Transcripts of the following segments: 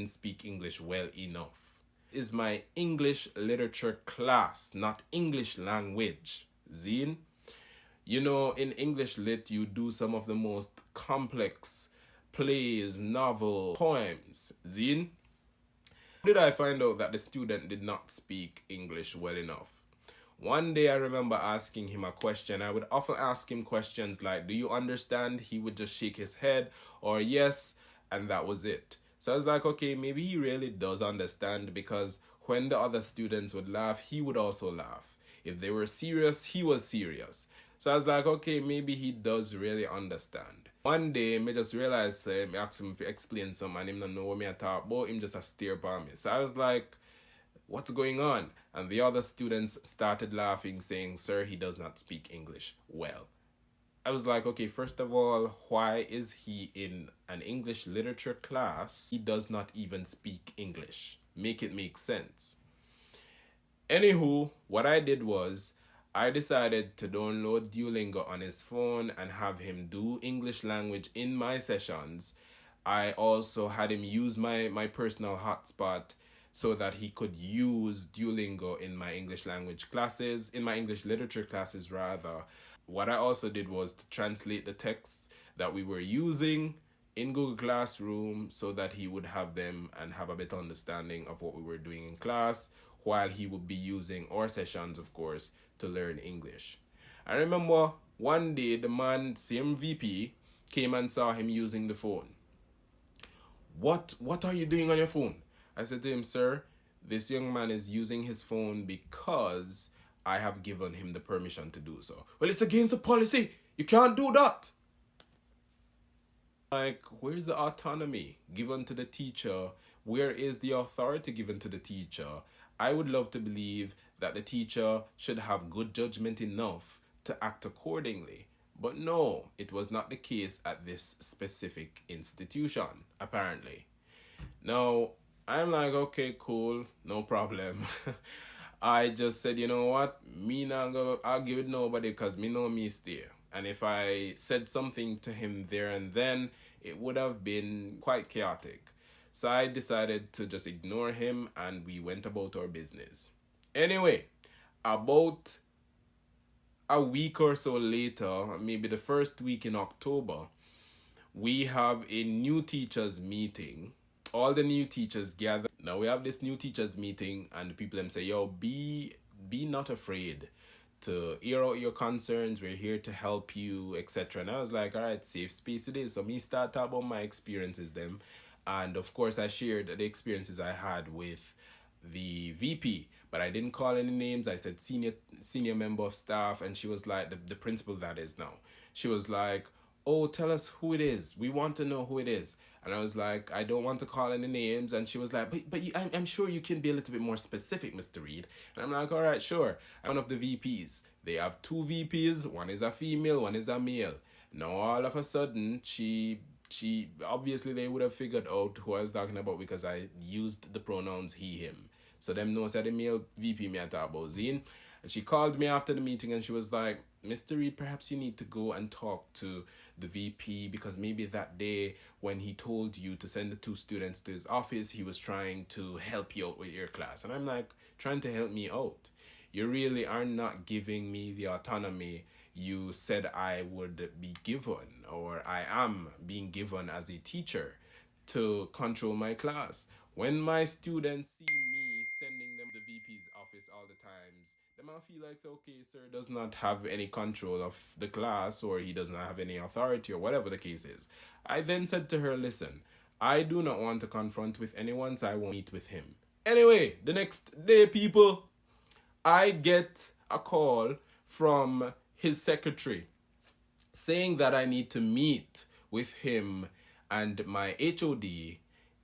didn't speak English well enough. This is my English literature class, not English language. Zine? You know, in English lit, you do some of the most complex plays, novel, poems. Zine? Did I find out that the student did not speak English well enough? One day I remember asking him a question. I would often ask him questions like, do you understand? He would just shake his head or yes, and that was it. So I was like, okay, maybe he really does understand, because when the other students would laugh, he would also laugh. If they were serious, he was serious. So I was like, okay, maybe he does really understand. One day, I just realized, I asked him to explain something, and him don't know what me I talk about, him just a stare by me. So I was like, what's going on? And the other students started laughing, saying, sir, he does not speak English well. I was like, okay, first of all, why is he in an English literature class? He does not even speak English. Make it make sense. Anywho, what I did was, I decided to download Duolingo on his phone and have him do English language in my sessions. I also had him use my personal hotspot so that he could use Duolingo in my English language classes, in my English literature classes rather. What I also did was to translate the texts that we were using in Google Classroom so that he would have them and have a better understanding of what we were doing in class, while he would be using our sessions, of course, to learn English. I remember one day the man, same VP, came and saw him using the phone. What are you doing on your phone? I said to him, sir, this young man is using his phone because I have given him the permission to do so. Well, it's against the policy. You can't do that. Like, where's the autonomy given to the teacher? Where is the authority given to the teacher? I would love to believe that the teacher should have good judgment enough to act accordingly. But no, it was not the case at this specific institution, apparently. Now, I'm like, okay, cool, no problem. I just said, you know what? Me not go argue with nobody because me know me stay. And if I said something to him there and then, it would have been quite chaotic. So I decided to just ignore him and we went about our business. Anyway, about a week or so later, maybe the first week in October, we have a new teachers meeting. All the new teachers gather. Now we have this new teachers meeting and the people them say, yo, be not afraid to air out your concerns. We're here to help you, etc. And I was like, all right, safe space it is. So me start talking about my experiences then. And of course I shared the experiences I had with the VP, but I didn't call any names. I said senior member of staff, and she was like, the principal that is now. She was like, oh, tell us who it is. We want to know who it is. And I was like, I don't want to call any names. And she was like, I'm sure you can be a little bit more specific, Mr. Reed. And I'm like, all right, sure. I'm one of the VPs. They have two VPs. One is a female, one is a male. Now, all of a sudden, she obviously they would have figured out who I was talking about because I used the pronouns he, him. So them knows that the male VP me I talk about Zine. And she called me after the meeting and she was like, Mr. Reed, perhaps you need to go and talk to the VP because maybe that day when he told you to send the two students to his office, he was trying to help you out with your class. And I'm like, trying to help me out? You really are not giving me the autonomy you said I would be given, or I am being given as a teacher to control my class. When my students see me sending them to the VP's office all the times, they might feel like, okay, sir does not have any control of the class, or he does not have any authority, or whatever the case is. I then said to her, listen, I do not want to confront with anyone, so I won't meet with him. Anyway, the next day, people, I get a call from his secretary saying that I need to meet with him and my HOD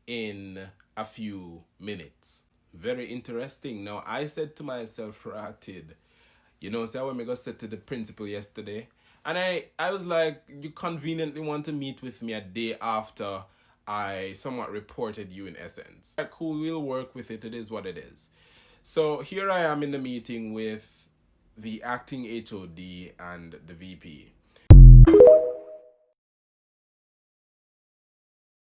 in a few minutes. Very interesting. Now, I said to myself, Ratted, you know, so when I got said to the principal yesterday, and I was like, you conveniently want to meet with me a day after I somewhat reported you in essence. Cool, we'll work with it. It is what it is. So here I am in the meeting with the acting HOD and the VP.